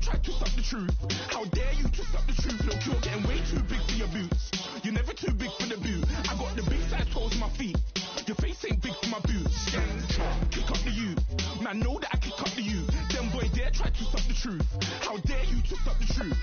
try to stop the truth. How dare you twist up the truth? Look, you're getting way too big for your boots. You're never too big for the boot. I got the big size toes on my feet. Your face ain't big for my boots. Kick up the you. Man, know that I kick up the you. Them boy dare try to stop the truth. How dare you twist up the truth?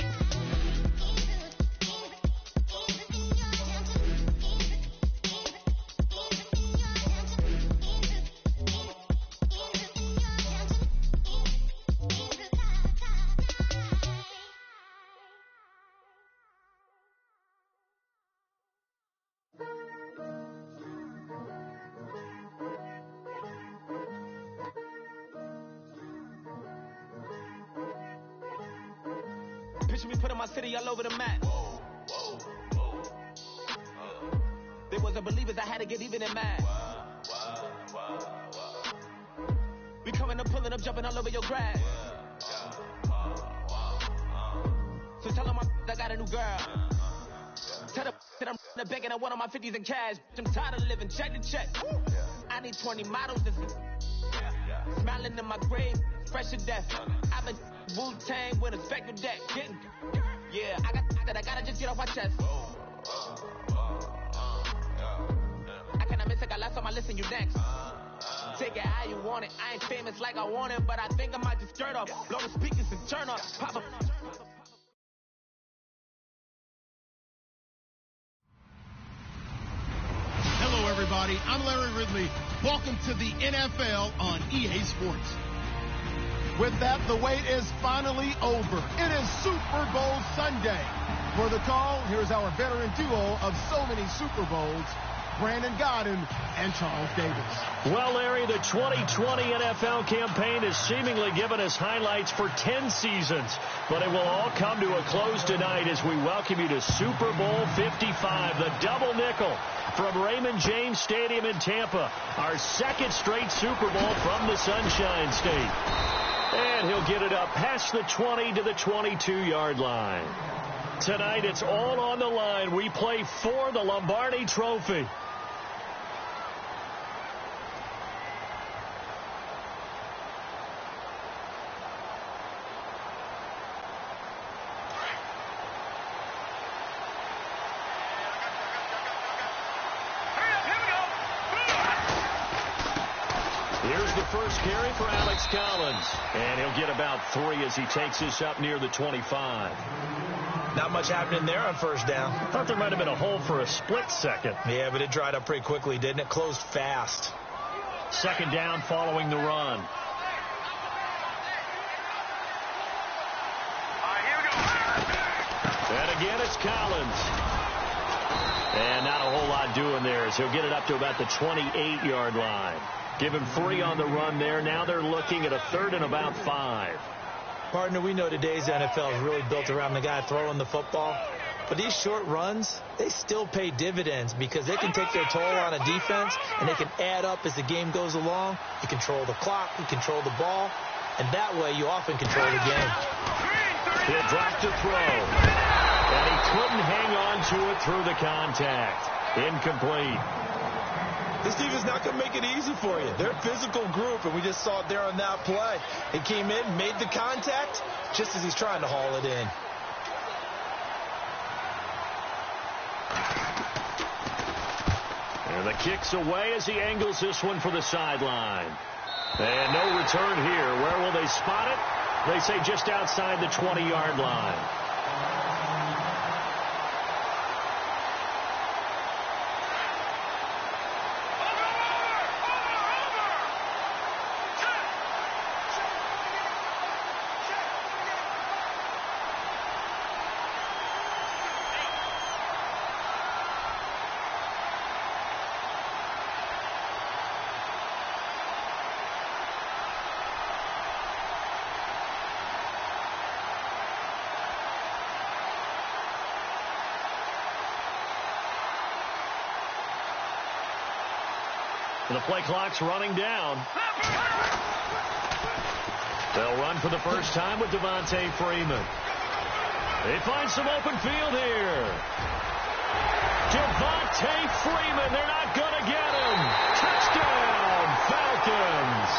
Picture me putting my city all over the map. They wasn't believers, I had to get even in mad. We coming up, pulling up, jumping all over your grass. So tell them I got a new girl. Tell them that I'm the bank and I want on my 50s in cash. I'm tired of living check to check. I need 20 models to smiling in my grave, fresh to death. I've been Wu-Tang with a spectral deck. Yeah, I gotta just get off my chest. I cannot miss it, got last on my list and you next. Take it how you want it. I ain't famous like I want it, but I think I might just skirt off. Blow the speakers and turn up. Pop up. Hello, everybody. I'm Larry Ridley. Welcome to the NFL on EA Sports. With that, the wait is finally over. It is Super Bowl Sunday. For the call, here's our veteran duo of so many Super Bowls, Brandon Godden and Charles Davis. Well, Larry, the 2020 NFL campaign has seemingly given us highlights for 10 seasons, but it will all come to a close tonight as we welcome you to Super Bowl 55, the double nickel from Raymond James Stadium in Tampa, our second straight Super Bowl from the Sunshine State. And he'll get it up past the 20 to the 22-yard line. Tonight, it's all on the line. We play for the Lombardi Trophy. First carry for Alex Collins, and he'll get about 3 as he takes this up near the 25. Not much happening there on first down. Thought there might have been a hole for a split second. Yeah, but it dried up pretty quickly, didn't it? Closed fast. Second down following the run. And again, it's Collins. And not a whole lot doing there as he'll get it up to about the 28-yard line. Give him 3 on the run there. Now they're looking at a 3rd and about 5. Partner, we know today's NFL is really built around the guy throwing the football. But these short runs, they still pay dividends because they can take their toll on a defense and they can add up as the game goes along. You control the clock, you control the ball, and that way you often control the game. He'll drop to throw. And he couldn't hang on to it through the contact. Incomplete. This team is not going to make it easy for you. They're a physical group, and we just saw it there on that play. He came in, made the contact, just as he's trying to haul it in. And the kick's away as he angles this one for the sideline. And no return here. Where will they spot it? They say just outside the 20-yard line. The play clock's running down. They'll run for the first time with Devontae Freeman. They find some open field here. Devontae Freeman, they're not going to get him. Touchdown, Falcons.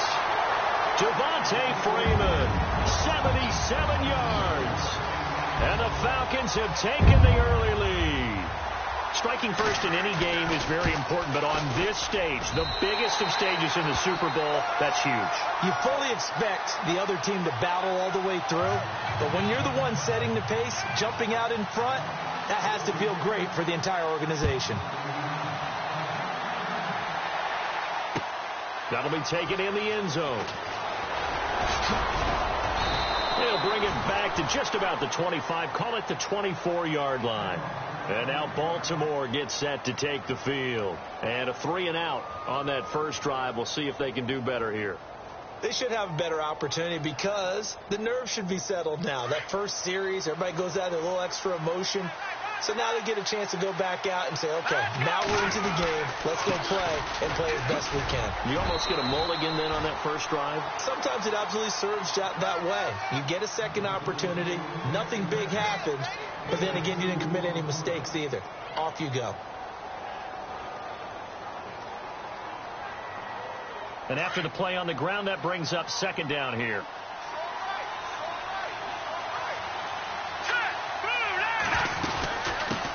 Devontae Freeman, 77 yards. And the Falcons have taken the early lead. Striking first in any game is very important, but on this stage, the biggest of stages in the Super Bowl, that's huge. You fully expect the other team to battle all the way through, but when you're the one setting the pace, jumping out in front, that has to feel great for the entire organization. That'll be taken in the end zone. They'll bring it back to just about the 25, call it the 24-yard line. And now Baltimore gets set to take the field. And a 3-and-out on that first drive. We'll see if they can do better here. They should have a better opportunity because the nerves should be settled now. That first series, everybody goes out with a little extra emotion. So now they get a chance to go back out and say, okay, now we're into the game. Let's go play and play as best we can. You almost get a mulligan then on that first drive? Sometimes it absolutely serves that way. You get a second opportunity. Nothing big happened. But then again, you didn't commit any mistakes either. Off you go. And after the play on the ground, that brings up second down here.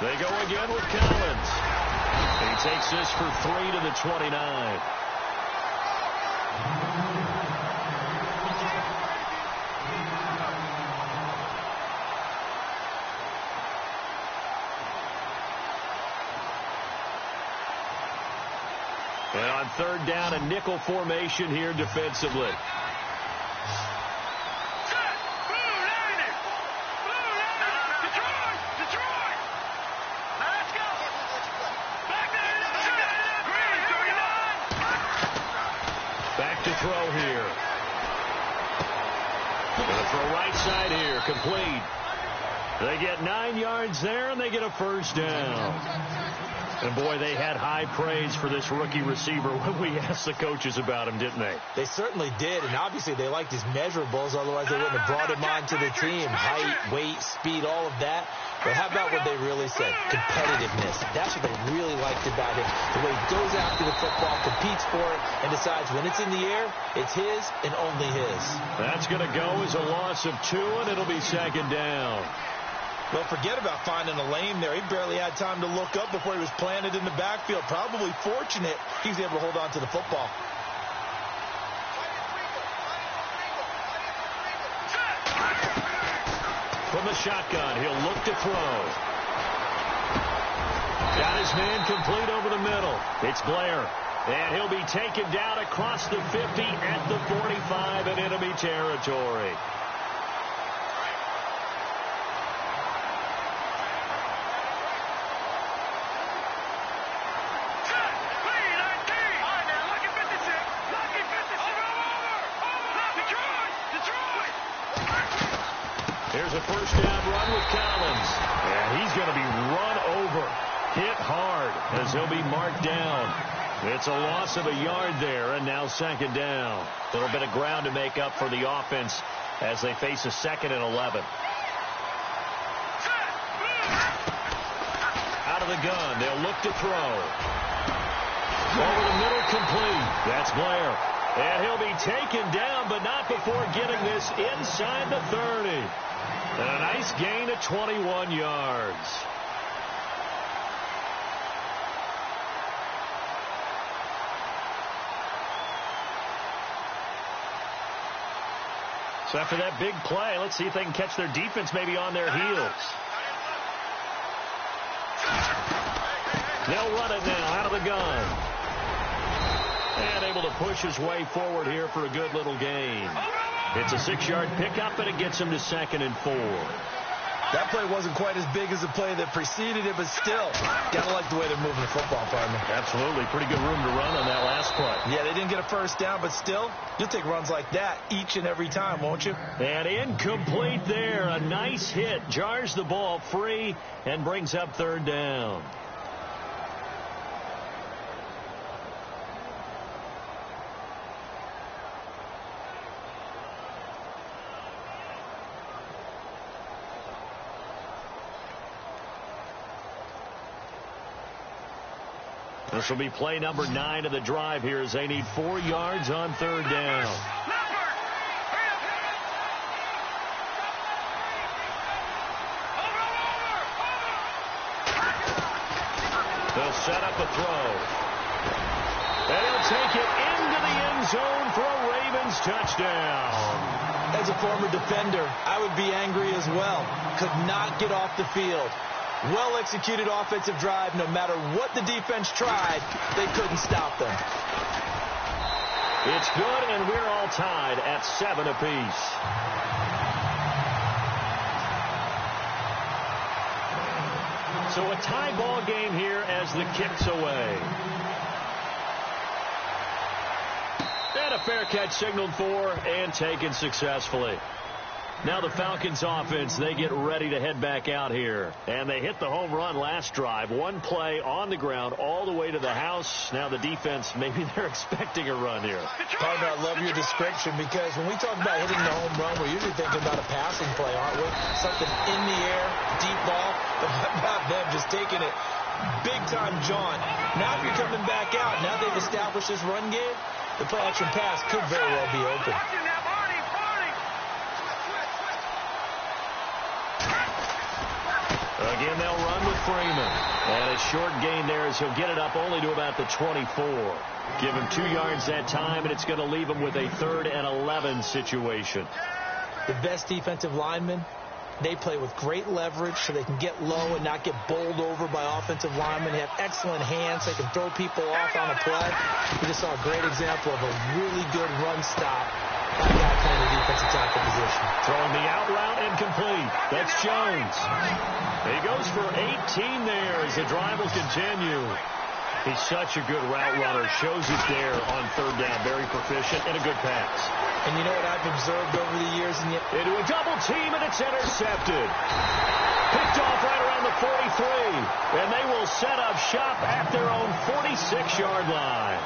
They go again with Collins. He takes this for 3 to the 29. And on third down, a nickel formation here defensively. Throw here. Gonna throw right side here, complete. They get 9 yards there, and they get a first down. And, boy, they had high praise for this rookie receiver when we asked the coaches about him, didn't they? They certainly did, and obviously they liked his measurables. Otherwise, they wouldn't have brought him onto the team. Height, weight, speed, all of that. But how about what they really said? Competitiveness. That's what they really liked about him. The way he goes after the football, competes for it, and decides when it's in the air, it's his and only his. That's going to go as a loss of 2, and it'll be second down. Well, forget about finding a lane there. He barely had time to look up before he was planted in the backfield. Probably fortunate he was able to hold on to the football. From the shotgun, he'll look to throw. Got his man complete over the middle. It's Blair. And he'll be taken down across the 50 at the 45 in enemy territory. Here's a first down run with Collins. And he's going to be run over, hit hard as he'll be marked down. It's a loss of a yard there, and now second down. A little bit of ground to make up for the offense as they face a 2nd and 11. Out of the gun, they'll look to throw. Over the middle, complete. That's Blair. And he'll be taken down, but not before getting this inside the 30. And a nice gain of 21 yards. So after that big play, let's see if they can catch their defense maybe on their heels. They'll run it now out of the gun. And able to push his way forward here for a good little gain. It's a 6-yard pickup, and it gets him to 2nd and 4. That play wasn't quite as big as the play that preceded it, but still, gotta like the way they're moving the football, partner. Absolutely. Pretty good room to run on that last play. Yeah, they didn't get a first down, but still, you'll take runs like that each and every time, won't you? And incomplete there. A nice hit. Jars the ball free and brings up third down. This will be play number 9 of the drive here as they need 4 yards on third down. He'll set up a throw. And he'll take it into the end zone for a Ravens touchdown. As a former defender, I would be angry as well. Could not get off the field. Well-executed offensive drive. No matter what the defense tried, they couldn't stop them. It's good, and we're all tied at 7 apiece. So a tie ball game here as the kick's away. And a fair catch signaled for and taken successfully. Now the Falcons offense, they get ready to head back out here. And they hit the home run last drive. One play on the ground all the way to the house. Now the defense, maybe they're expecting a run here. Partner, I love your description because when we talk about hitting the home run, we're usually thinking about a passing play, aren't we? Something in the air, deep ball. But how about them just taking it big-time jaunt? Now if you're coming back out, now they've established this run game, the play-action pass could very well be open. Again, they'll run with Freeman. And a short gain there as he'll get it up only to about the 24. Give him 2 yards that time, and it's going to leave him with a 3rd and 11 situation. The best defensive linemen, they play with great leverage so they can get low and not get bowled over by offensive linemen. They have excellent hands. They can throw people off on a play. We just saw a great example of a really good run stop by a guy playing the defensive tackle position. Throwing the out route incomplete. That's Jones. He goes for 18 there as the drive will continue. He's such a good route runner. Shows it there on 3rd down. Very proficient and a good pass. And you know what I've observed over the years? Into a double team, and it's intercepted. Picked off right around the 43. And they will set up shop at their own 46-yard line.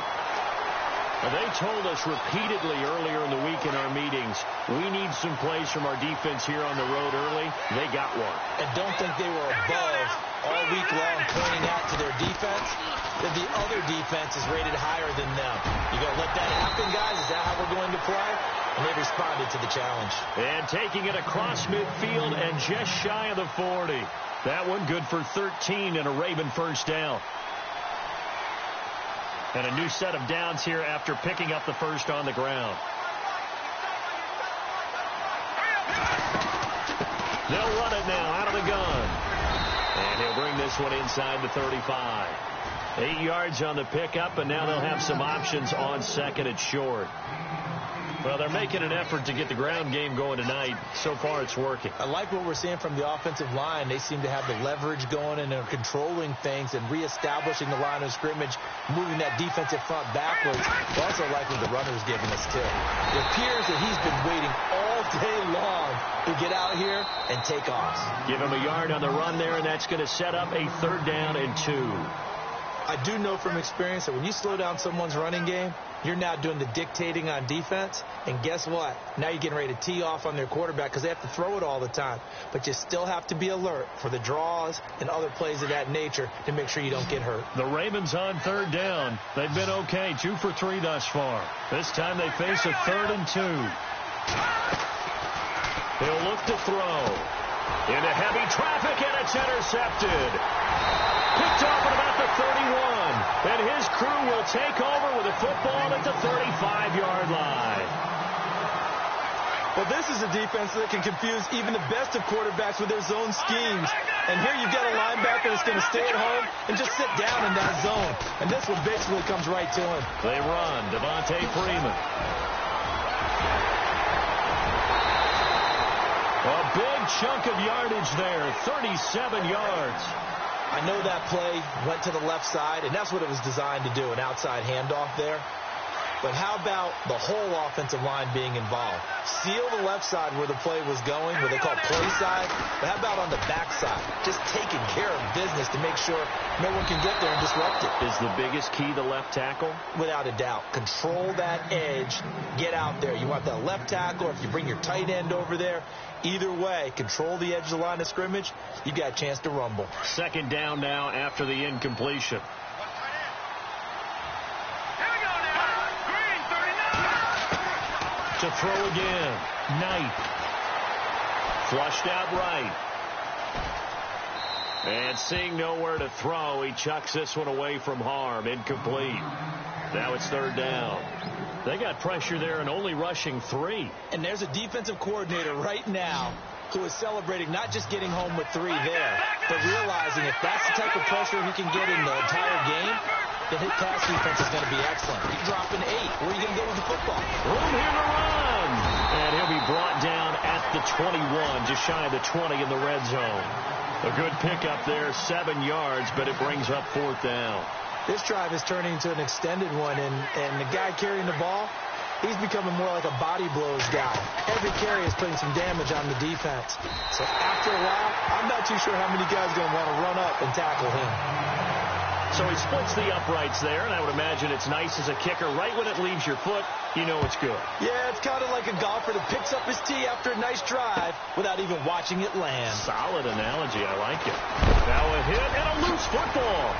They told us repeatedly earlier in the week in our meetings, we need some plays from our defense here on the road early. They got one. And don't think they were above all week long pointing out to their defense that the other defense is rated higher than them. You going to let that happen, guys? Is that how we're going to play? And they responded to the challenge. And taking it across midfield and just shy of the 40. That one good for 13 and a Raven first down. And a new set of downs here after picking up the first on the ground. They'll run it now out of the gun. And he'll bring this one inside the 35. 8 yards on the pickup, and now they'll have some options on 2nd and short. Well, they're making an effort to get the ground game going tonight. So far, it's working. I like what we're seeing from the offensive line. They seem to have the leverage going and are controlling things and reestablishing the line of scrimmage, moving that defensive front backwards. We also like what the runner's giving us, too. It appears that he's been waiting all day long to get out here and take off. Give him a yard on the run there, and that's going to set up a 3rd down and 2. I do know from experience that when you slow down someone's running game, you're now doing the dictating on defense. And guess what? Now you're getting ready to tee off on their quarterback because they have to throw it all the time. But you still have to be alert for the draws and other plays of that nature to make sure you don't get hurt. The Ravens on 3rd down. They've been okay, 2 for 3 thus far. This time they face a 3rd and 2. He'll look to throw. Into heavy traffic, and it's intercepted. Picked off at about the 31. And his crew will take over with a football at the 35-yard line. Well, this is a defense that can confuse even the best of quarterbacks with their zone schemes. And here you've got a linebacker that's going to stay at home and just sit down in that zone. And this one basically comes right to him. They run. Devontae Freeman. A big chunk of yardage there, 37 yards. I know that play went to the left side, and that's what it was designed to do, an outside handoff there. But how about the whole offensive line being involved? Seal the left side where the play was going, what they call play side. But how about on the back side? Just taking care of business to make sure no one can get there and disrupt it. Is the biggest key the left tackle? Without a doubt. Control that edge. Get out there. You want that left tackle, or if you bring your tight end over there, either way, control the edge of the line of scrimmage, you got a chance to rumble. 2nd down now after the incompletion. To throw again. Knight. Flushed out right. And seeing nowhere to throw, he chucks this one away from harm. Incomplete. Now it's third down. They got pressure there and only rushing 3. And there's a defensive coordinator right now who is celebrating not just getting home with 3 there, but realizing if that's the type of pressure he can get in the entire game, then his pass defense is going to be excellent. He's dropping 8. Where are you going to go with the football? Room here to run. And he'll be brought down at the 21, just shy of the 20 in the red zone. A good pickup there, 7 yards, but it brings up fourth down. This drive is turning into an extended one, and the guy carrying the ball, he's becoming more like a body blows guy. Every carry is putting some damage on the defense. So after a while, I'm not too sure how many guys are going to want to run up and tackle him. So he splits the uprights there, and I would imagine it's nice as a kicker. Right when it leaves your foot, you know it's good. Yeah, it's kind of like a golfer that picks up his tee after a nice drive without even watching it land. Solid analogy. I like it. Now a hit and a loose football.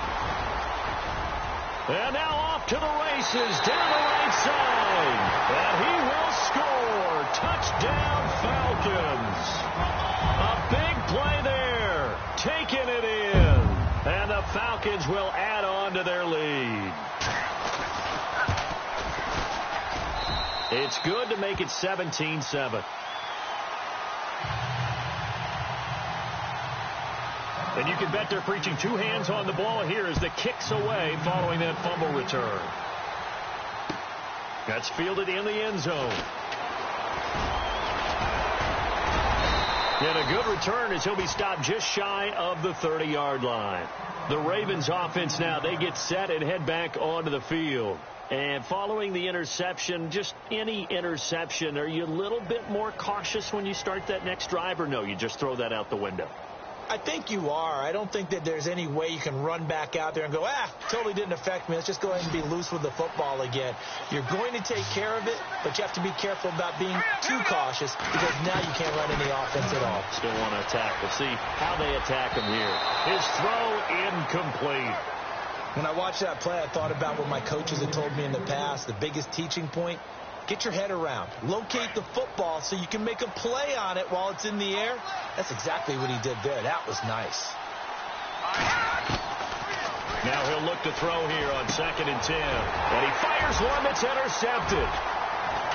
And now off to the races down the right side. And he will score. Touchdown, Falcons. A big play there. Taking it in. And the Falcons will add on to their lead. It's good to make it 17-7. And you can bet they're preaching 2 hands on the ball here as the kick's away following that fumble return. That's fielded in the end zone. And a good return as he'll be stopped just shy of the 30-yard line. The Ravens offense now, they get set and head back onto the field. And following the interception, just any interception, are you a little bit more cautious when you start that next drive, or no, you just throw that out the window? I think you are. I don't think that there's any way you can run back out there and go, totally didn't affect me. Let's just go ahead and be loose with the football again. You're going to take care of it, but you have to be careful about being too cautious because now you can't run any offense at all. Still want to attack. We'll see how they attack him here. His throw incomplete. When I watched that play, I thought about what my coaches had told me in the past. The biggest teaching point, get your head around. Locate the football so you can make a play on it while it's in the air. That's exactly what he did there. That was nice. Now he'll look to throw here on 2nd and 10. And he fires one that's intercepted.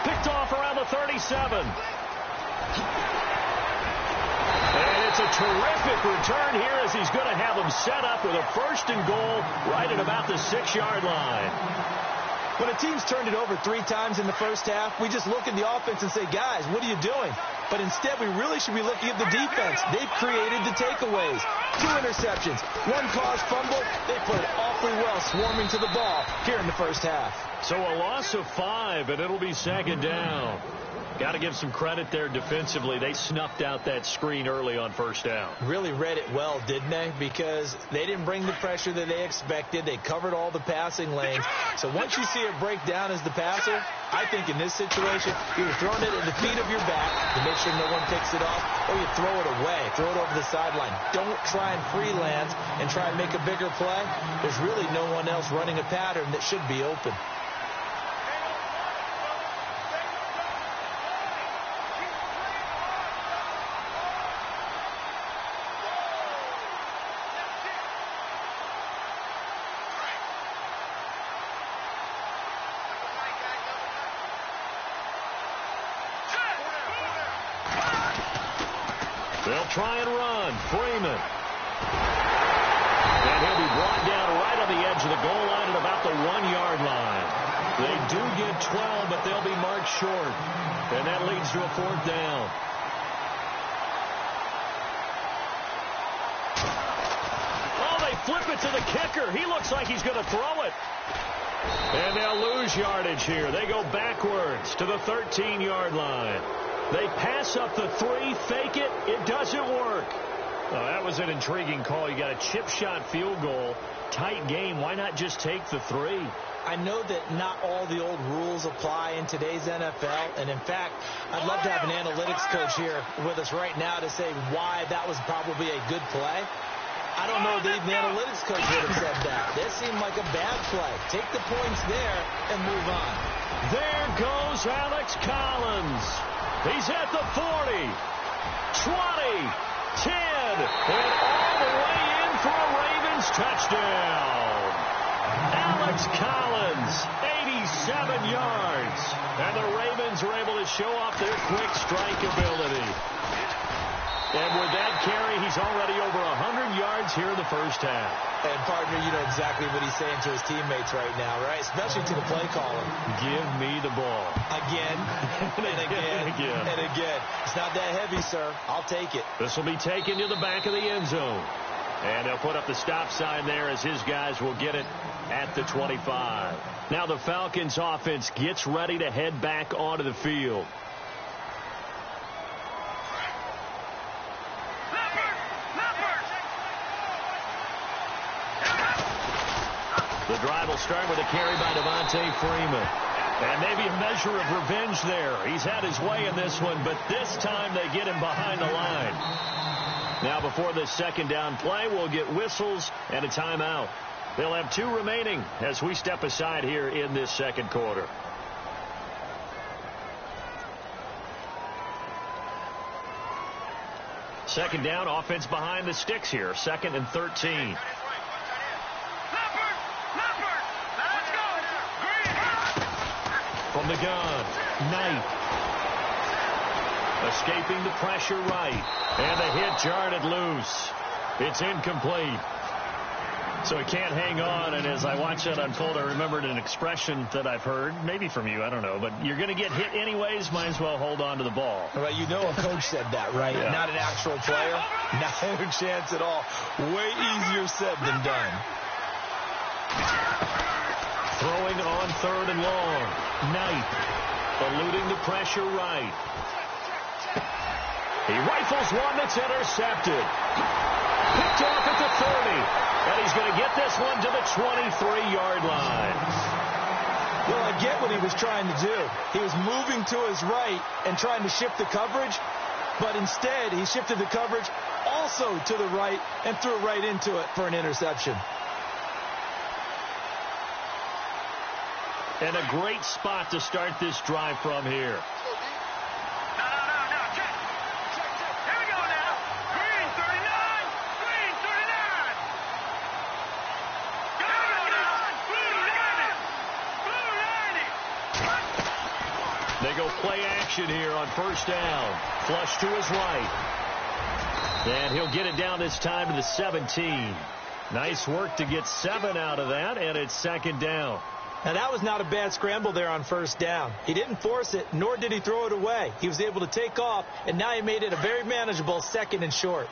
Picked off around the 37. And it's a terrific return here as he's going to have them set up with a 1st and goal right at about the 6-yard line. When a team's turned it over 3 times in the first half, we just look at the offense and say, guys, what are you doing? But instead, we really should be looking at the defense. They've created the takeaways. 2 interceptions, 1 caused fumble. They played awfully well swarming to the ball here in the first half. So a loss of 5, and it'll be 2nd down. Got to give some credit there defensively. They snuffed out that screen early on 1st down. Really read it well, didn't they? Because they didn't bring the pressure that they expected. They covered all the passing lanes. So once you see it break down as the passer, I think in this situation, you're throwing it at the feet of your back to make sure no one picks it off, or you throw it away, throw it over the sideline. Don't try and freelance and try and make a bigger play. There's really no one else running a pattern that should be open. They'll try and run. Freeman. And he'll be brought down right on the edge of the goal line at about the 1-yard line. They do get 12, but they'll be marked short. And that leads to a 4th down. Oh, they flip it to the kicker. He looks like he's going to throw it. And they'll lose yardage here. They go backwards to the 13-yard line. They pass up the 3, fake it. It doesn't work. Oh, that was an intriguing call. You got a chip shot field goal. Tight game. Why not just take the 3? I know that not all the old rules apply in today's NFL. And, in fact, I'd love to have an analytics coach here with us right now to say why that was probably a good play. I don't know that even the analytics coach would have said that. That seemed like a bad play. Take the points there and move on. There goes Alex Collins. He's at the 40, 20, 10, and all the way touchdown. Alex Collins, 87 yards. And the Ravens are able to show off their quick strike ability. And with that carry, he's already over 100 yards here in the first half. And, partner, you know exactly what he's saying to his teammates right now, right? Especially to the play caller. Give me the ball. Again, and again, and again. It's not that heavy, sir. I'll take it. This will be taken to the back of the end zone. And he'll put up the stop sign there as his guys will get it at the 25. Now the Falcons offense gets ready to head back onto the field. The drive will start with a carry by Devontae Freeman. And maybe a measure of revenge there. He's had his way in this one, but this time they get him behind the line. Now before this second down play, we'll get whistles and a timeout. They'll have 2 remaining as we step aside here in this second quarter. Second down, offense behind the sticks here. 2nd and 13. From the gun, Knight. Escaping the pressure right. And the hit jarred it loose. It's incomplete. So he can't hang on, and as I watch that unfold, I remembered an expression that I've heard, maybe from you, I don't know, but you're going to get hit anyways, might as well hold on to the ball. Right, you know a coach said that, right? Yeah. Not an actual player. Not a chance at all. Way easier said than done. Throwing on 3rd and long. Knight eluding the pressure right. He rifles one that's intercepted. Picked off at the 30. And he's going to get this one to the 23-yard line. Well, I get what he was trying to do. He was moving to his right and trying to shift the coverage, but instead he shifted the coverage also to the right and threw right into it for an interception. And a great spot to start this drive from here. They go play action here on 1st down. Flush to his right. And he'll get it down this time to the 17. Nice work to get 7 out of that, and it's 2nd down. Now, that was not a bad scramble there on 1st down. He didn't force it, nor did he throw it away. He was able to take off, and now he made it a very manageable 2nd and short.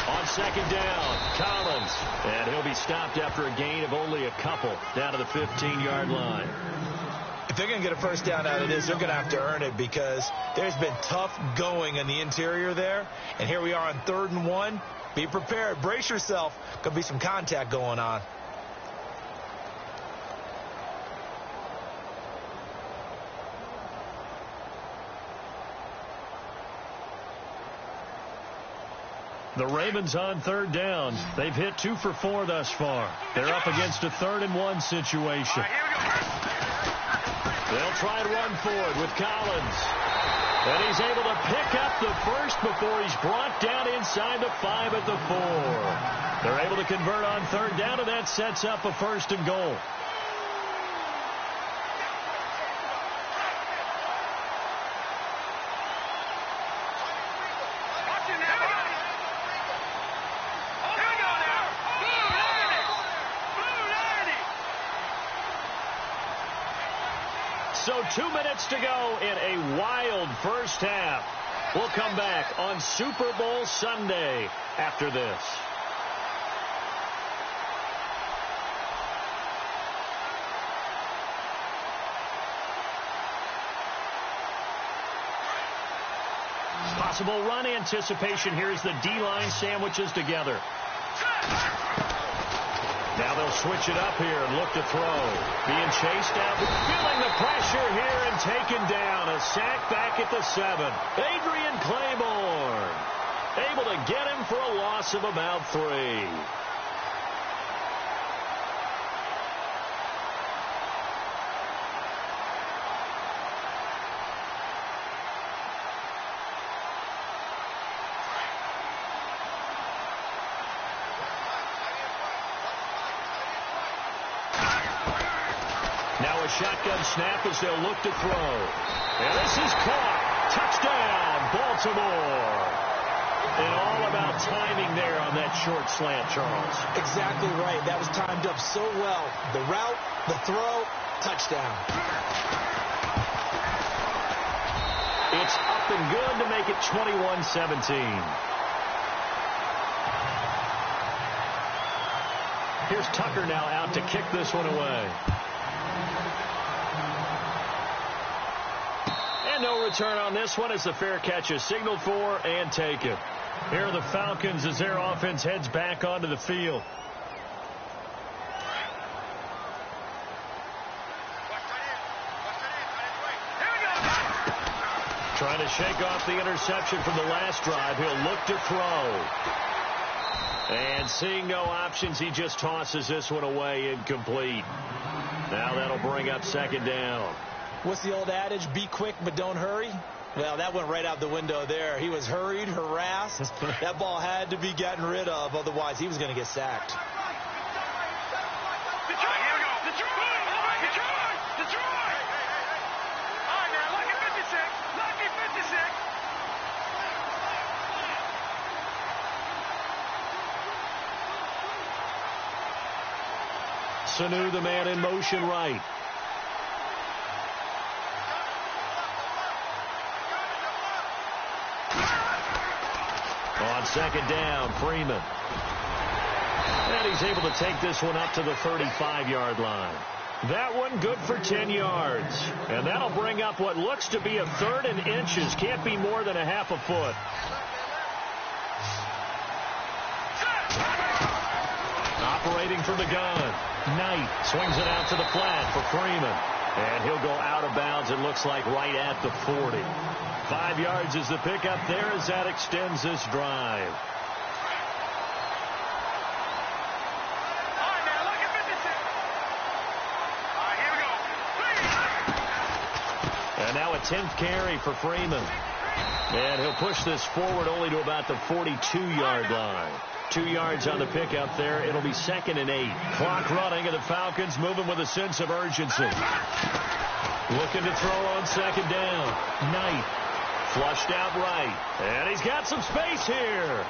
On 2nd down, Collins. And he'll be stopped after a gain of only a couple down to the 15-yard line. If they're going to get a 1st down out of this, they're going to have to earn it because there's been tough going in the interior there. And here we are on 3rd and 1. Be prepared. Brace yourself. Could be some contact going on. The Ravens on 3rd down. They've hit 2 for 4 thus far. They're up against a 3rd and 1 situation. They'll try and run forward with Collins. And he's able to pick up the first before he's brought down inside the 5 at the 4. They're able to convert on 3rd down, and that sets up a 1st and goal. So 2 minutes to go in a wild first half. We'll come back on Super Bowl Sunday after this. Possible run anticipation. Here's the D-line sandwiches together. Now they'll switch it up here and look to throw. Being chased out, feeling the pressure here and taken down. A sack back at the 7. Adrian Claiborne able to get him for a loss of about 3. a shotgun snap as they'll look to throw. And this is caught. Touchdown, Baltimore. And all about timing there on that short slant, Charles. Exactly right. That was timed up so well. The route, the throw, touchdown. It's up and good to make it 21-17. Here's Tucker now out to kick this one away. And no return on this one as the fair catch is signaled for and taken. Here are the Falcons as their offense heads back onto the field. Trying to shake off the interception from the last drive. He'll look to throw. And seeing no options, he just tosses this one away incomplete. Now that'll bring up second down. What's the old adage? Be quick, but don't hurry. Well, that went right out the window there. He was hurried, harassed. That ball had to be gotten rid of. Otherwise, he was going to get sacked. Sanu, the man in motion right. On second down, Freeman. And he's able to take this one up to the 35-yard line. That one good for 10 yards. And that'll bring up what looks to be a third and inches. Can't be more than a half a foot. Operating from the gun. Knight swings it out to the flat for Freeman. And he'll go out of bounds, it looks like, right at the 40. 5 yards is the pickup there as that extends this drive. And now a 10th carry for Freeman. And he'll push this forward only to about the 42-yard line. 2 yards on the pickup there. It'll be 2nd and 8. Clock running, and the Falcons moving with a sense of urgency. Looking to throw on second down. Knight flushed out right. And he's got some space here.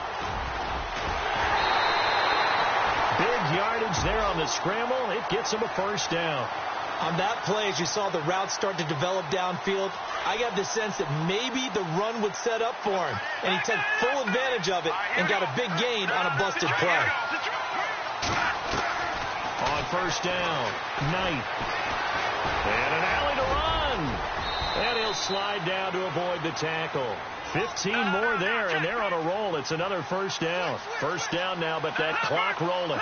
Big yardage there on the scramble. It gets him a first down. On that play, as you saw the route start to develop downfield, I got the sense that maybe the run would set up for him. And he took full advantage of it and got a big gain on a busted play. On first down, Knight. And an alley to run. And he'll slide down to avoid the tackle. 15 more there, and they're on a roll. It's another first down. First down now, but that clock rolling.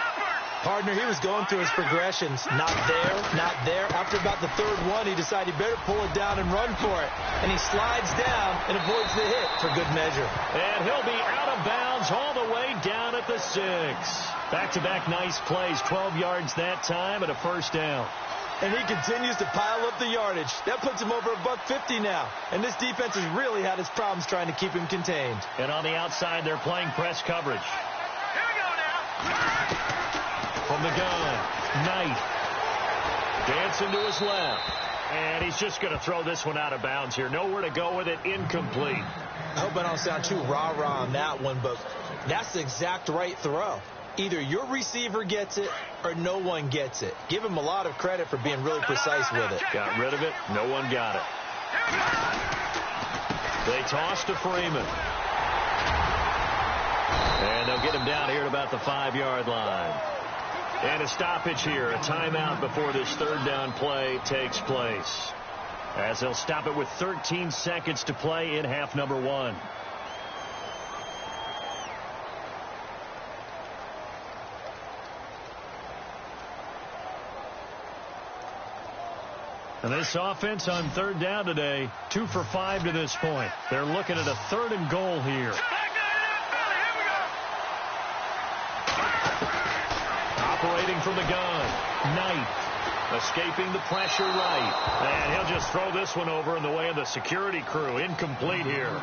Partner, he was going through his progressions. Not there, not there. After about the third one, he decided he better pull it down and run for it. And he slides down and avoids the hit for good measure. And he'll be out of bounds all the way down at the 6. Back-to-back nice plays. 12 yards that time and a first down. And he continues to pile up the yardage. That puts him over $150 now. And this defense has really had its problems trying to keep him contained. And on the outside, they're playing press coverage. Here we go now. From the gun, Knight dancing to his left. And he's just going to throw this one out of bounds here. Nowhere to go with it. Incomplete. I hope I don't sound too rah-rah on that one, but that's the exact right throw. Either your receiver gets it or no one gets it. Give him a lot of credit for being really precise with it. Got rid of it. No one got it. They toss to Freeman. And they'll get him down here at about the 5-yard line. And a stoppage here, a timeout before this third down play takes place. As they'll stop it with 13 seconds to play in half number 1. And this offense on third down today, 2 for 5 to this point. They're looking at a 3rd and goal here. Operating from the gun, Knight escaping the pressure right. And he'll just throw this one over in the way of the security crew. Incomplete here.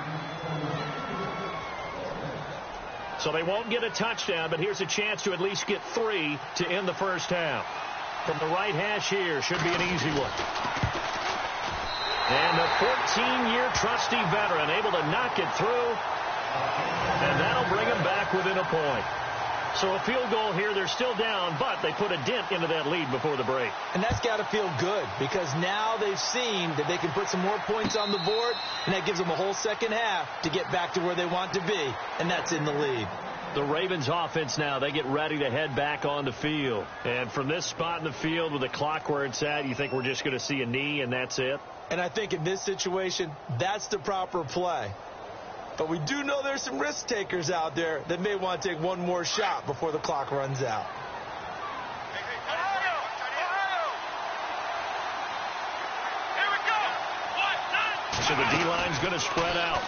So they won't get a touchdown, but here's a chance to at least get 3 to end the first half. From the right hash here, should be an easy one. And the 14-year trusty veteran able to knock it through. And that'll bring him back within a point. So a field goal here, they're still down, but they put a dent into that lead before the break. And that's got to feel good because now they've seen that they can put some more points on the board, and that gives them a whole second half to get back to where they want to be, and that's in the lead. The Ravens offense now, they get ready to head back on the field. And from this spot in the field with the clock where it's at, you think we're just going to see a knee and that's it? And I think in this situation, that's the proper play. But we do know there's some risk takers out there that may want to take one more shot before the clock runs out. So the D-line's going to spread out.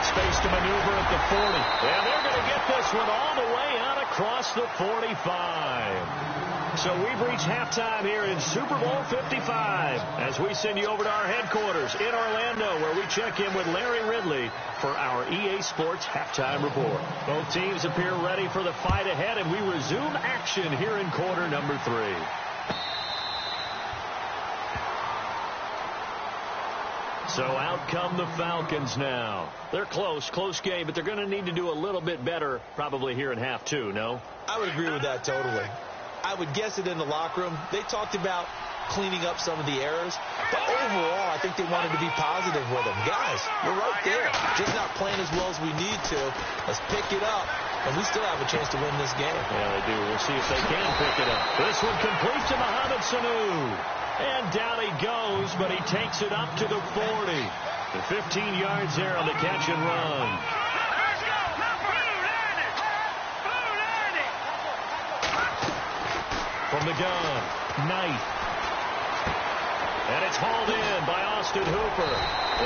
Space to maneuver at the 40. And they're going to get this one all the way out across the 45. So we've reached halftime here in Super Bowl 55 as we send you over to our headquarters in Orlando where we check in with Larry Ridley for our EA Sports Halftime Report. Both teams appear ready for the fight ahead, and we resume action here in quarter number 3. So out come the Falcons now. They're close game, but they're going to need to do a little bit better probably here in half 2, no? I would agree with that totally. I would guess it in the locker room. They talked about cleaning up some of the errors. But overall, I think they wanted to be positive with them. Guys, we're right there. Just not playing as well as we need to. Let's pick it up. And we still have a chance to win this game. Yeah, they do. We'll see if they can pick it up. This one complete to Mohamed Sanu. And down he goes, but he takes it up to the 40. The 15 yards there on the catch and run. From the gun, Knight. And it's hauled in by Austin Hooper.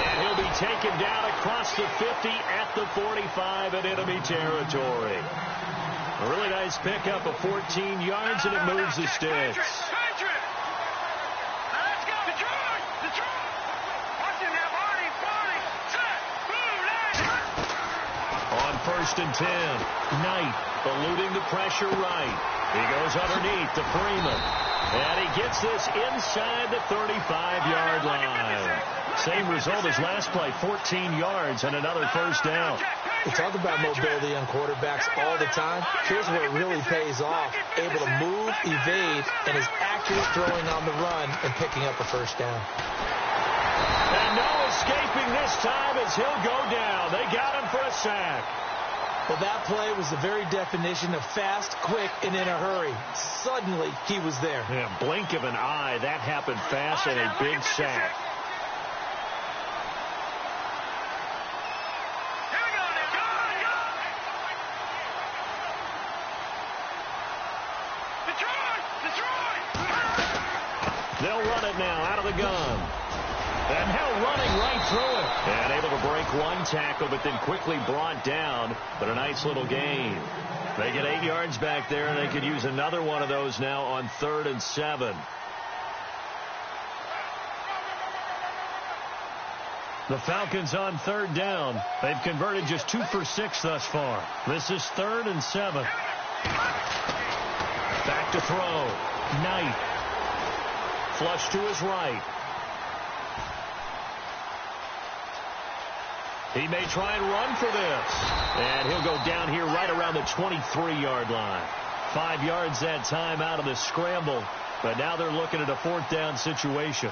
And he'll be taken down across the 50 at the 45 in enemy territory. A really nice pickup of 14 yards, and it moves the sticks. On 1st and 10, Knight eluding the pressure right. He goes underneath to Freeman. And he gets this inside the 35-yard line. Same result as last play, 14 yards and another first down. We talk about mobility on quarterbacks all the time. Here's where it really pays off. Able to move, evade, and is accurate throwing on the run and picking up a first down. And no escaping this time as he'll go down. They got him for a sack. Well, that play was the very definition of fast, quick, and in a hurry. Suddenly, he was there. Yeah, blink of an eye. That happened fast and a big sack. They'll run it now out of the gun. And now running right through it. And able to break one tackle, but then quickly brought down. But a nice little gain. They get 8 yards back there, and they could use another one of those now on 3rd and 7. The Falcons on 3rd down. They've converted just 2 for 6 thus far. This is 3rd and 7. Back to throw. Knight. Flush to his right. He may try and run for this. And he'll go down here right around the 23-yard line. 5 yards that time out of the scramble. But now they're looking at a 4th down situation.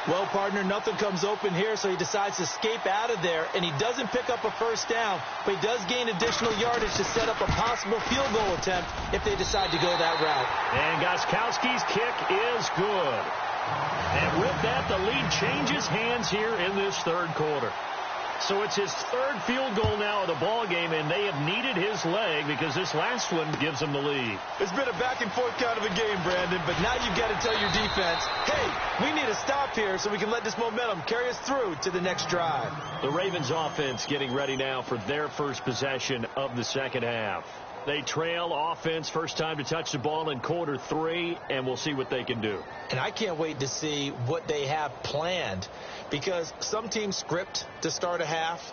Well, partner, nothing comes open here, so he decides to escape out of there, and he doesn't pick up a first down, but he does gain additional yardage to set up a possible field goal attempt if they decide to go that route. And Gostkowski's kick is good. And with that, the lead changes hands here in this 3rd quarter. So it's his 3rd field goal now of the ball game, and they have needed his leg because this last one gives them the lead. It's been a back-and-forth kind of a game, Brandon, but now you've got to tell your defense, hey, we need to stop here so we can let this momentum carry us through to the next drive. The Ravens offense getting ready now for their first possession of the second half. They trail offense, first time to touch the ball in quarter 3, and we'll see what they can do. And I can't wait to see what they have planned, because some teams script to start a half.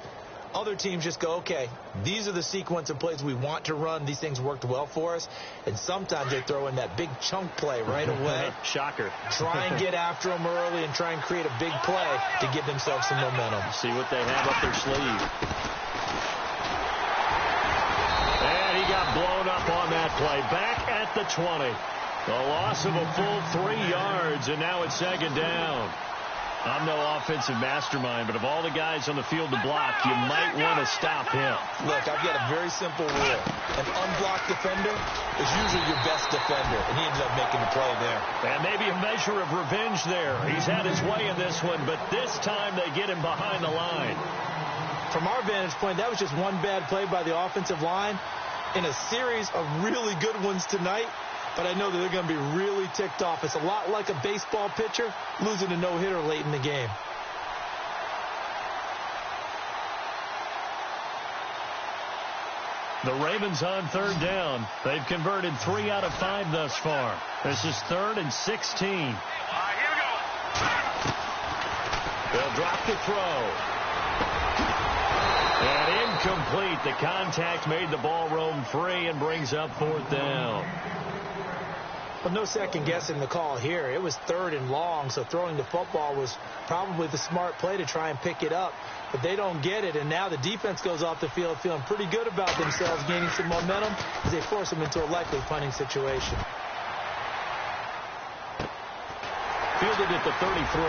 Other teams just go, okay, these are the sequence of plays we want to run. These things worked well for us. And sometimes they throw in that big chunk play right away. Shocker. Try and get after them early and try and create a big play to give themselves some momentum. See what they have up their sleeve. And he got blown up on that play. Back at the 20. A loss of a full 3 yards, and now it's second down. I'm no offensive mastermind, but of all the guys on the field to block, you might want to stop him. Look, I've got a very simple rule. An unblocked defender is usually your best defender, and he ended up making the play there. And maybe a measure of revenge there. He's had his way in this one, but this time they get him behind the line. From our vantage point, that was just one bad play by the offensive line in a series of really good ones tonight. But I know that they're going to be really ticked off. It's a lot like a baseball pitcher losing a no-hitter late in the game. The Ravens on third down. They've converted 3 out of 5 thus far. This is 3rd and 16. Here we go. They'll drop the throw. And incomplete. The contact made the ball roam free and brings up 4th down. Well, no second guessing the call here. It was 3rd and long, so throwing the football was probably the smart play to try and pick it up. But they don't get it, and now the defense goes off the field feeling pretty good about themselves, gaining some momentum as they force them into a likely punting situation. Fielded at the 33.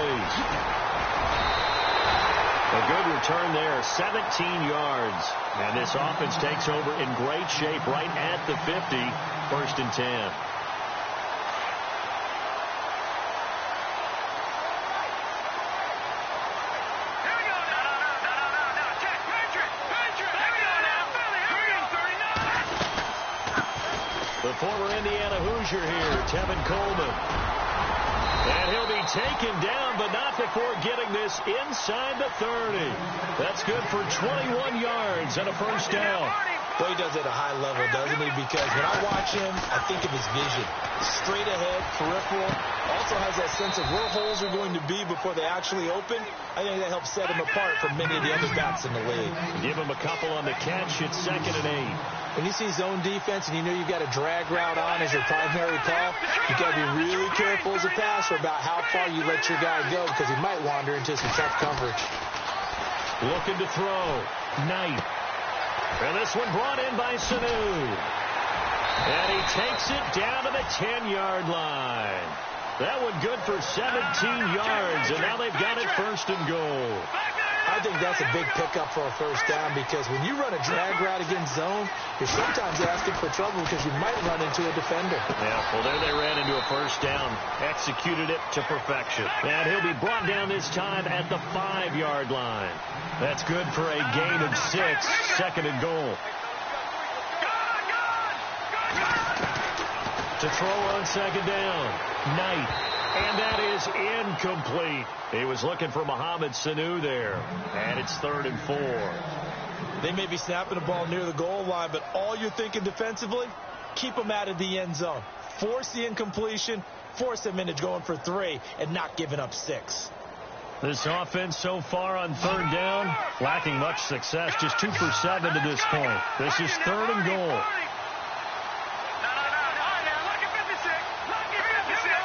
A good return there, 17 yards. And this offense takes over in great shape right at the 50, 1st and 10. The former Indiana Hoosier here, Tevin Coleman. And he'll be taken down, but not before getting this inside the 30. That's good for 21 yards and a 1st down. Well, he does it at a high level, doesn't he? Because when I watch him, I think of his vision. Straight ahead, peripheral. Also has that sense of where holes are going to be before they actually open. I think that helps set him apart from many of the other backs in the league. Give him a couple on the catch. It's 2nd and 8. When you see zone defense and you know you've got a drag route on as your primary call, you've got to be really careful as a passer about how far you let your guy go because he might wander into some tough coverage. Looking to throw. Knight. And this one brought in by Sanu. And he takes it down to the 10-yard line. That one good for 17 yards, and now they've got it 1st and goal. I think that's a big pickup for a 1st down because when you run a drag route against zone, you're sometimes asking for trouble because you might run into a defender. Yeah, well, there they ran into a 1st down, executed it to perfection. And he'll be brought down this time at the 5-yard line. That's good for a gain of 6, 2nd and goal. To throw on 2nd down, Knight. And that is incomplete. He was looking for Mohamed Sanu there. And it's 3rd and 4. They may be snapping the ball near the goal line, but all you're thinking defensively, keep them out of the end zone. Force the incompletion, force them into going for 3, and not giving up 6. This offense so far on 3rd down, lacking much success, just 2 for 7 to this point. This is 3rd and goal.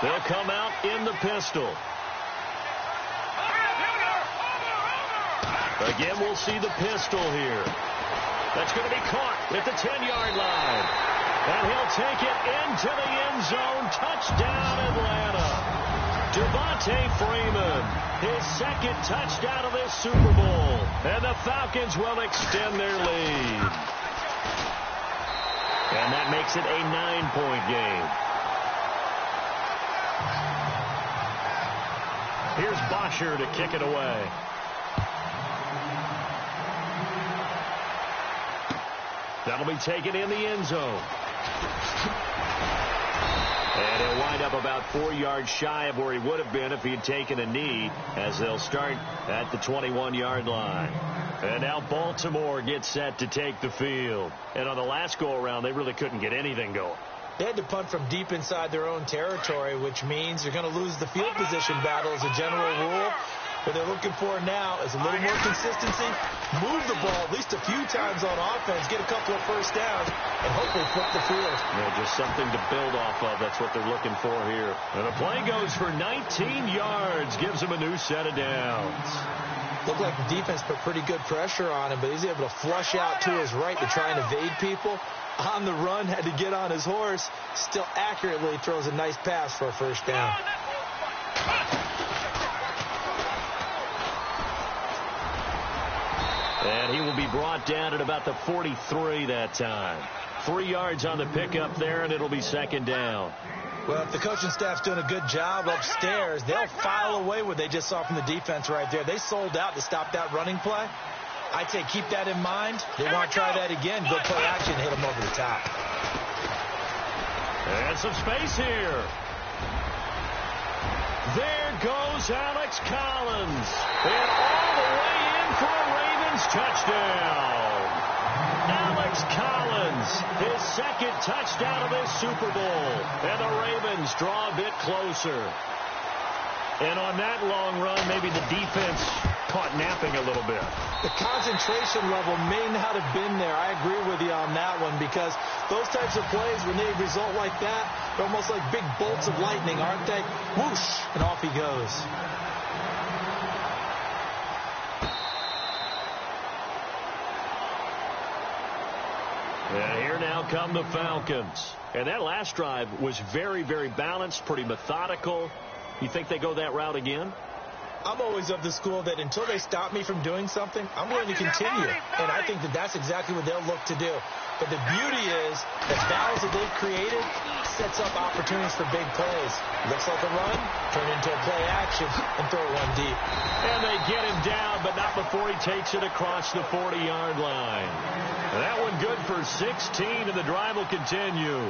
They'll come out in the pistol. Again, we'll see the pistol here. That's going to be caught at the 10-yard line. And he'll take it into the end zone. Touchdown, Atlanta. Devontae Freeman, his 2nd touchdown of this Super Bowl. And the Falcons will extend their lead. And that makes it a 9-point game. Here's Bosher to kick it away. That'll be taken in the end zone. And he'll wind up about 4 yards shy of where he would have been if he had taken a knee, as they'll start at the 21-yard line. And now Baltimore gets set to take the field. And on the last go-around, they really couldn't get anything going. They had to punt from deep inside their own territory, which means you're going to lose the field position battle as a general rule. What they're looking for now is a little more consistency, move the ball at least a few times on offense, get a couple of first downs, and hopefully flip the field. Yeah, just something to build off of. That's what they're looking for here. And the play goes for 19 yards, gives them a new set of downs. Looked like the defense put pretty good pressure on him, but he's able to flush out to his right to try and evade people. On the run, had to get on his horse, still accurately throws a nice pass for a first down. And he will be brought down at about the 43 that time. 3 yards on the pickup there, and it'll be second down. Well, if the coaching staff's doing a good job upstairs, they'll file away what they just saw from the defense right there. They sold out to stop that running play. I'd say keep that in mind. They want to try that again. Go play action, hit them over the top. And some space here. There goes Alex Collins. And all the way in for a Ravens touchdown. Alex Collins, his second touchdown of this Super Bowl. And the Ravens draw a bit closer. And on that long run, maybe the defense caught napping a little bit. The concentration level may not have been there. I agree with you on that one, because those types of plays, when they result like that, they're almost like big bolts of lightning, aren't they? Whoosh, and off he goes. And here now come the Falcons. And that last drive was very, very balanced, pretty methodical. You think they go that route again? I'm always of the school that until they stop me from doing something, I'm going to continue. And I think that that's exactly what they'll look to do. But the beauty is that balance that they've created sets up opportunities for big plays. Looks like a run, turn into a play action, and throw one deep. And they get him down, but not before he takes it across the 40-yard line. And that one good for 16, and the drive will continue.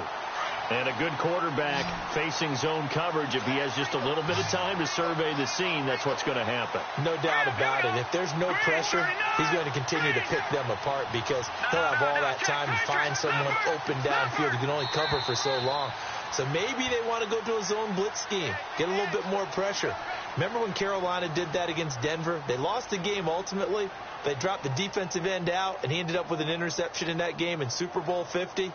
And a good quarterback facing zone coverage. If he has just a little bit of time to survey the scene, that's what's going to happen. No doubt about it. If there's no pressure, he's going to continue to pick them apart, because he'll have all that time to find someone open downfield. He can only cover for so long. So maybe they want to go to a zone blitz scheme, get a little bit more pressure. Remember when Carolina did that against Denver? They lost the game ultimately. They dropped the defensive end out, and he ended up with an interception in that game in Super Bowl 50.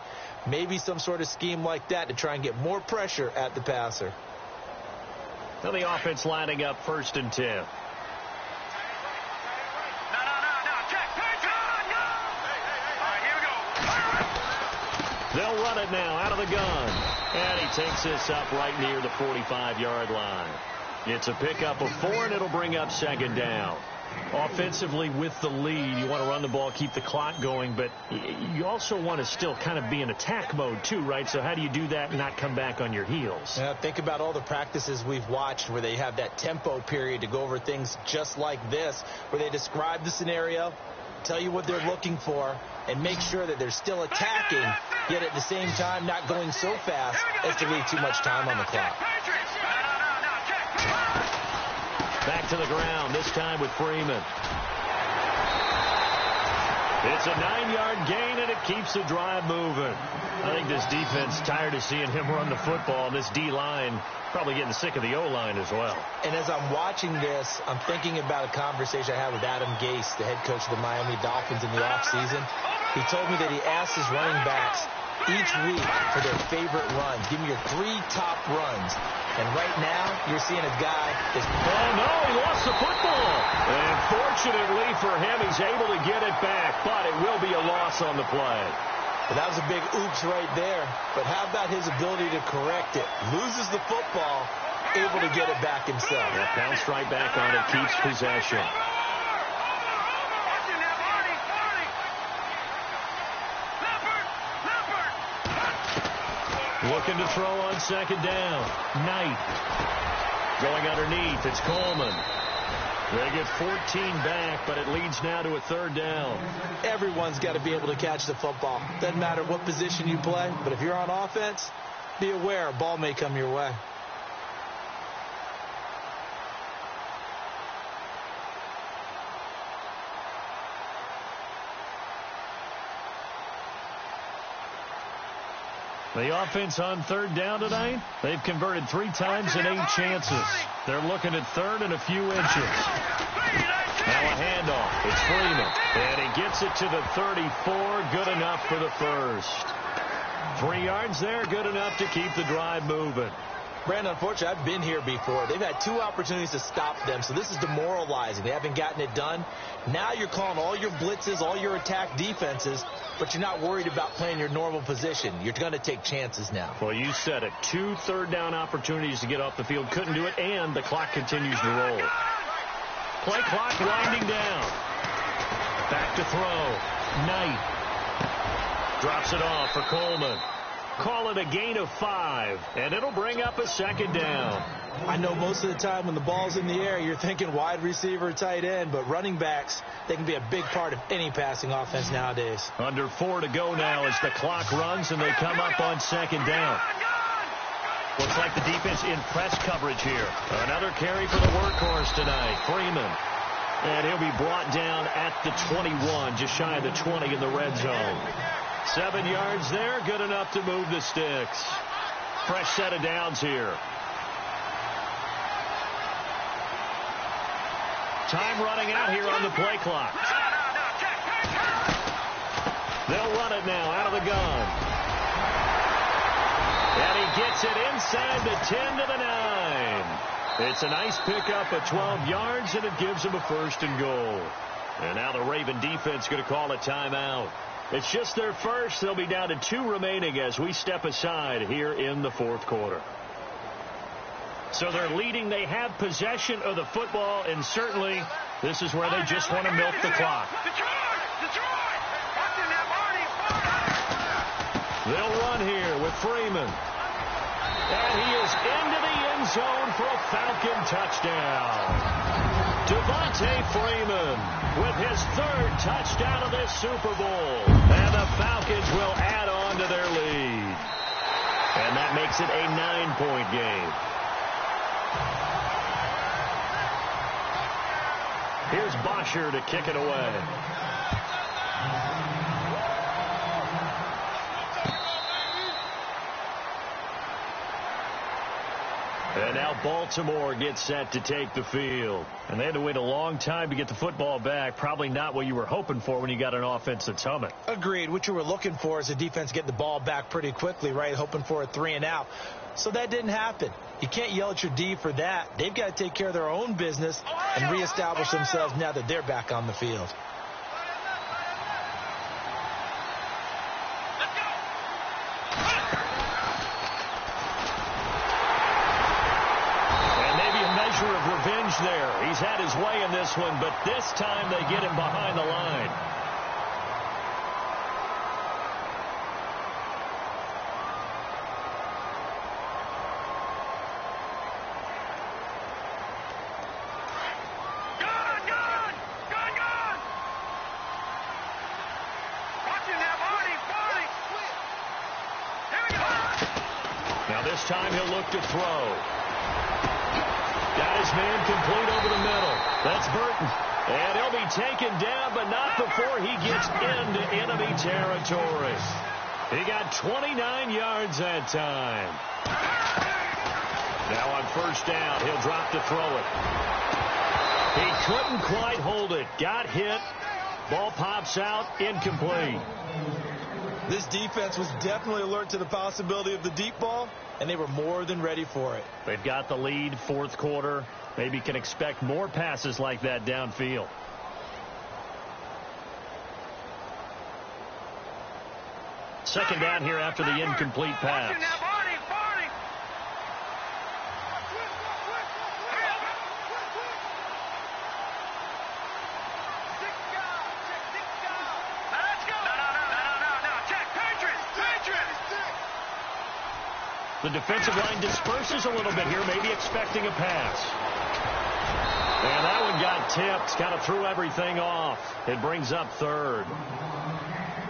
Maybe some sort of scheme like that to try and get more pressure at the passer. Now the offense lining up 1st and 10. They'll run it now out of the gun. And he takes this up right near the 45-yard line. It's a pickup of 4, and it'll bring up second down. Offensively with the lead, you want to run the ball, keep the clock going, but you also want to still kind of be in attack mode too, right? So how do you do that and not come back on your heels? Yeah, think about all the practices we've watched where they have that tempo period to go over things just like this, where they describe the scenario, tell you what they're looking for, and make sure that they're still attacking, yet at the same time not going so fast as to leave too much time on the clock. Back to the ground, this time with Freeman. It's a 9-yard gain, and it keeps the drive moving. I think this defense tired of seeing him run the football, and this D-line probably getting sick of the O-line as well. And as I'm watching this, I'm thinking about a conversation I had with Adam Gase, the head coach of the Miami Dolphins in the offseason. He told me that he asked his running backs each week for their favorite runs. Give me your 3 top runs. And right now, you're seeing a guy that's... Oh, no, he lost the football. And fortunately for him, he's able to get it back, but it will be a loss on the play. But that was a big oops right there. But how about his ability to correct it? Loses the football, able to get it back himself. Yeah, bounced right back on it, keeps possession. Looking to throw on second down. Knight. Going underneath, it's Coleman. They get 14 back, but it leads now to a 3rd down. Everyone's got to be able to catch the football. Doesn't matter what position you play, but if you're on offense, be aware a ball may come your way. The offense on third down tonight, they've converted 3 times in 8 chances. They're looking at third and a few inches. Now a handoff. It's Freeman. And he gets it to the 34. Good enough for the first. 3 yards there. Good enough to keep the drive moving. Brandon, unfortunately, I've been here before. They've had 2 opportunities to stop them, so this is demoralizing. They haven't gotten it done. Now you're calling all your blitzes, all your attack defenses, but you're not worried about playing your normal position. You're going to take chances now. Well, you said it. 2 third-down opportunities to get off the field. Couldn't do it, and the clock continues to roll. Play clock winding down. Back to throw. Knight drops it off for Coleman. Call it a gain of 5, and it'll bring up a second down. I know most of the time when the ball's in the air, you're thinking wide receiver, tight end, but running backs, they can be a big part of any passing offense nowadays. Under 4 to go now as the clock runs, and they come up on second down. Looks like the defense in press coverage here. Another carry for the workhorse tonight, Freeman. And he'll be brought down at the 21, just shy of the 20 in the red zone. 7 yards there, good enough to move the sticks. Fresh set of downs here. Time running out here on the play clock. They'll run it now out of the gun. And he gets it inside the 10 to the 9. It's a nice pickup of 12 yards, and it gives them a 1st and goal. And now the Raven defense going to call a timeout. It's just their first. They'll be down to 2 remaining as we step aside here in the 4th quarter. So they're leading. They have possession of the football, and certainly this is where they just want to milk the clock. They'll run here with Freeman. And he is into the end zone for a Falcon touchdown. Devontae Freeman with his 3rd touchdown of this Super Bowl. And the Falcons will add on to their lead. And that makes it a 9-point game. Here's Bosher to kick it away. And now Baltimore gets set to take the field. And they had to wait a long time to get the football back. Probably not what you were hoping for when you got an offense that's humming. Agreed. What you were looking for is a defense getting the ball back pretty quickly, right? Hoping for a 3 and out. So that didn't happen. You can't yell at your D for that. They've got to take care of their own business and reestablish themselves now that they're back on the field. Of revenge there. He's had his way in this one, but this time they get him behind the line. Now this time he'll look to throw. Got his man complete over the middle. That's Burton. And he'll be taken down, but not before he gets into enemy territory. He got 29 yards that time. Now on 1st down, he'll drop to throw it. He couldn't quite hold it. Got hit. Ball pops out. Incomplete. This defense was definitely alert to the possibility of the deep ball, and they were more than ready for it. They've got the lead, 4th quarter. Maybe can expect more passes like that downfield. Second down here after the incomplete pass. The defensive line disperses a little bit here, maybe expecting a pass. And that one got tipped, kind of threw everything off. It brings up 3rd.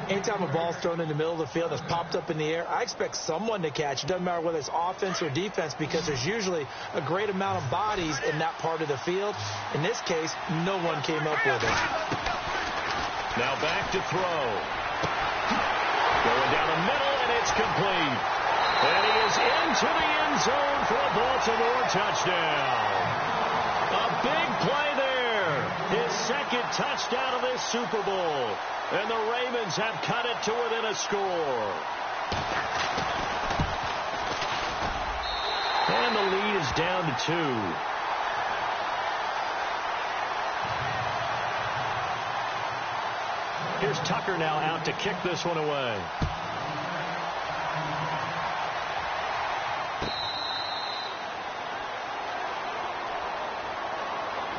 Anytime a ball's thrown in the middle of the field that's popped up in the air, I expect someone to catch. It doesn't matter whether it's offense or defense, because there's usually a great amount of bodies in that part of the field. In this case, no one came up with it. Now back to throw. Going down the middle, and it's complete. And he is into the end zone for a Baltimore touchdown. A big play there. His second touchdown of this Super Bowl. And the Ravens have cut it to within a score. And the lead is down to 2. Here's Tucker now out to kick this one away.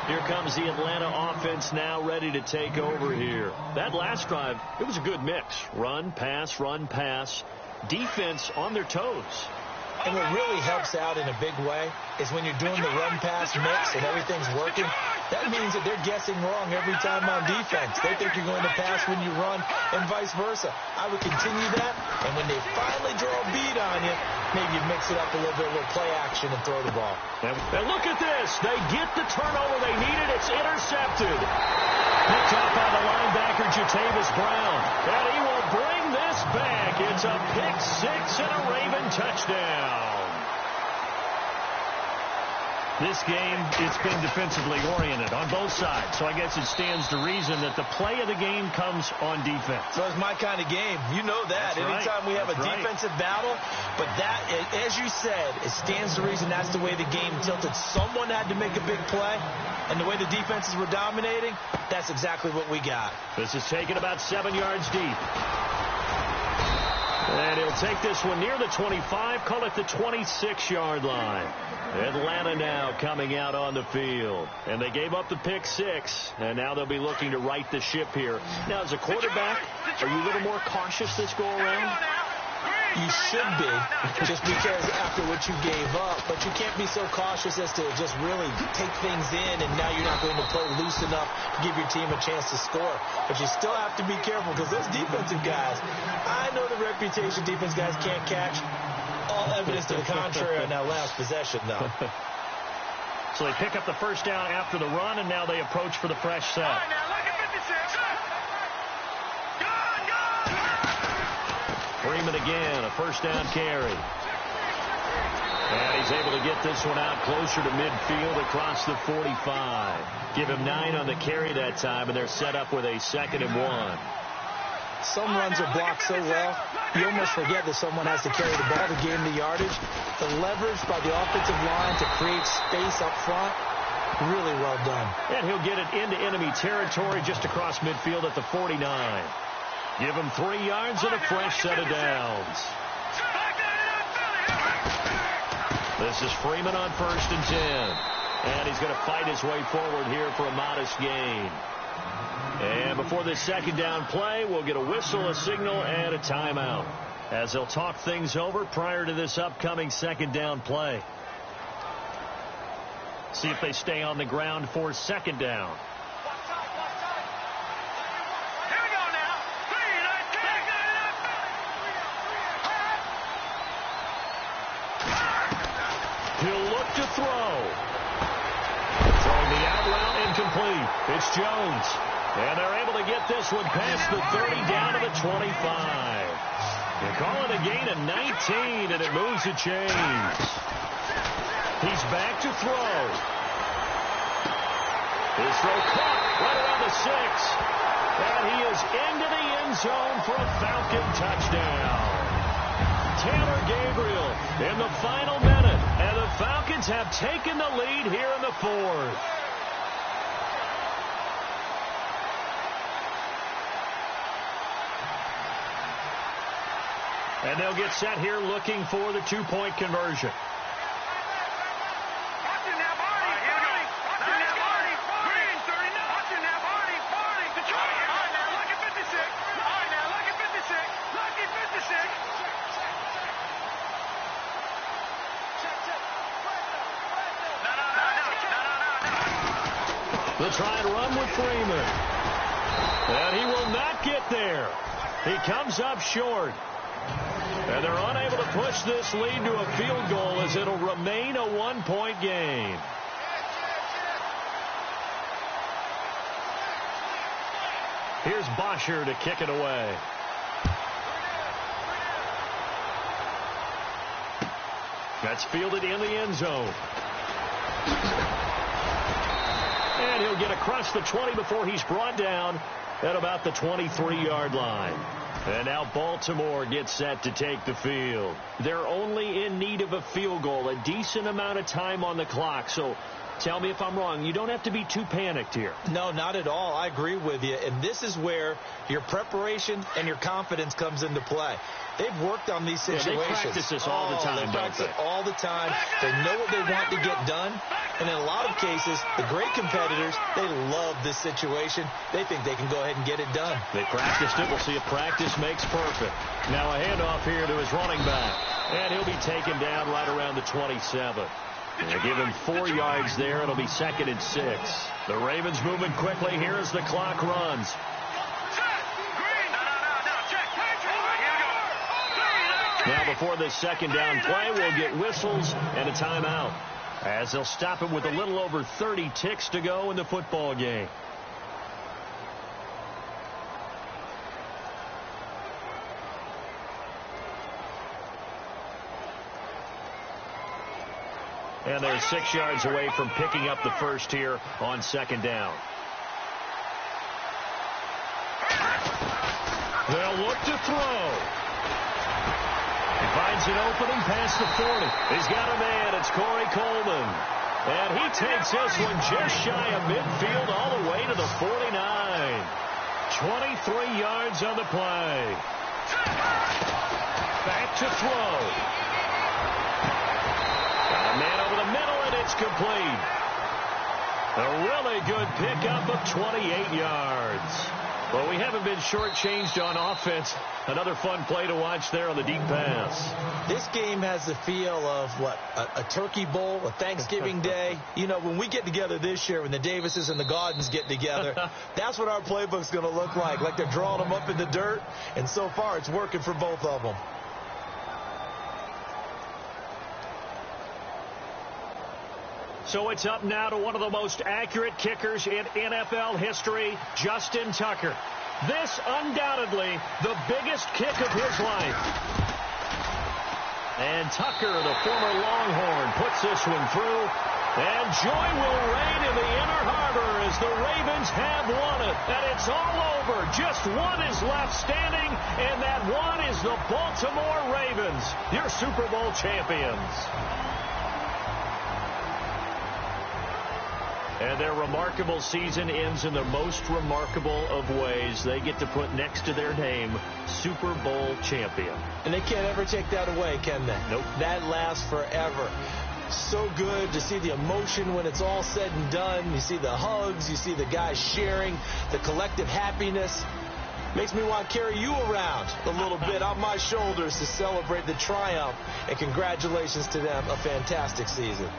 Here comes the Atlanta offense now ready to take over here. That last drive, it was a good mix. Run, pass, defense on their toes. And what really helps out in a big way is when you're doing the run-pass mix and everything's working, that means that they're guessing wrong every time on defense. They think you're going to pass when you run and vice versa. I would continue that, and when they finally draw a beat on you, maybe you mix it up a little bit, a little play action, and throw the ball. And look at this. They get the turnover they needed. It's intercepted. Picked up by the linebacker, Jatavis Brown. And he will bring this back. It's a pick six and a Raven touchdown. This game, it's been defensively oriented on both sides. So I guess it stands to reason that the play of the game comes on defense. So it's my kind of game. You know that. Anytime we have a defensive battle. But that, as you said, it stands to reason that's the way the game tilted. Someone had to make a big play. And the way the defenses were dominating, that's exactly what we got. This is taken about 7 yards deep. And he'll take this one near the 25, call it the 26-yard line. Atlanta now coming out on the field. And they gave up the pick six, and now they'll be looking to right the ship here. Now, as a quarterback, are you a little more cautious this go-around? You should be, just because after what you gave up. But you can't be so cautious as to just really take things in, and now you're not going to play loose enough to give your team a chance to score. But you still have to be careful, because those defensive guys, I know the reputation defense guys can't catch. All evidence to the contrary on that last possession, though. So they pick up the first down after the run, and now they approach for the fresh set. Freeman again, a first down carry. And he's able to get this one out closer to midfield across the 45. Give him 9 on the carry that time, and they're set up with a 2nd and 1. Some runs are blocked so well, you almost forget that someone has to carry the ball to gain the yardage. The leverage by the offensive line to create space up front, really well done. And he'll get it into enemy territory just across midfield at the 49. Give him 3 yards and a fresh set of downs. This is Freeman on 1st and 10. And he's going to fight his way forward here for a modest gain. And before this 2nd down play, we'll get a whistle, a signal, and a timeout, as they'll talk things over prior to this upcoming 2nd down play. See if they stay on the ground for 2nd down. He'll look to throw. Throwing the out route incomplete. It's Jones. And they're able to get this one past the 30 down to the 25. They call it a gain of 19, and it moves the chains. He's back to throw. His throw caught right around the 6. And he is into the end zone for a Falcon touchdown. Taylor Gabriel in the final minute, and the Falcons have taken the lead here in the 4th. And they'll get set here looking for the 2-point conversion. They'll try and run with Freeman. And he will not get there. He comes up short. And they're unable to push this lead to a field goal as it'll remain a 1-point game. Here's Bosher to kick it away. That's fielded in the end zone. And he'll get across the 20 before he's brought down at about the 23-yard line. And now Baltimore gets set to take the field. They're only in need of a field goal, a decent amount of time on the clock. So tell me if I'm wrong. You don't have to be too panicked here. No, not at all. I agree with you. And this is where your preparation and your confidence comes into play. They've worked on these situations. Yeah, they practice this all the time, They practice it all the time. They know what they want to get done. And in a lot of cases, the great competitors, they love this situation. They think they can go ahead and get it done. They practiced it. We'll see if practice makes perfect. Now a handoff here to his running back. And he'll be taken down right around the 27. They give him 4 yards there. It'll be 2nd and 6. The Ravens moving quickly here as the clock runs. Now before this second down play, we'll get whistles and a timeout, as they'll stop it with a little over 30 ticks to go in the football game. And they're 6 yards away from picking up the first here on second down. They'll look to throw. He finds an opening past the 40. He's got a man. It's Corey Coleman. And he takes this one just shy of midfield all the way to the 49. 23 yards on the play. Back to throw. Got a man over the middle, and it's complete. A really good pickup of 28 yards. Well, we haven't been shortchanged on offense. Another fun play to watch there on the deep pass. This game has the feel of, what, a turkey bowl, a Thanksgiving day. You know, when we get together this year, when the Davises and the Gaudens get together, that's what our playbook's going to look like they're drawing them up in the dirt. And so far, it's working for both of them. So it's up now to one of the most accurate kickers in NFL history, Justin Tucker. This undoubtedly the biggest kick of his life. And Tucker, the former Longhorn, puts this one through. And joy will reign in the Inner Harbor as the Ravens have won it. And it's all over. Just one is left standing, and that one is the Baltimore Ravens, your Super Bowl champions. And their remarkable season ends in the most remarkable of ways. They get to put next to their name, Super Bowl champion. And they can't ever take that away, can they? Nope. That lasts forever. So good to see the emotion when it's all said and done. You see the hugs. You see the guys sharing, the collective happiness. Makes me want to carry you around a little bit on my shoulders to celebrate the triumph. And congratulations to them. A fantastic season.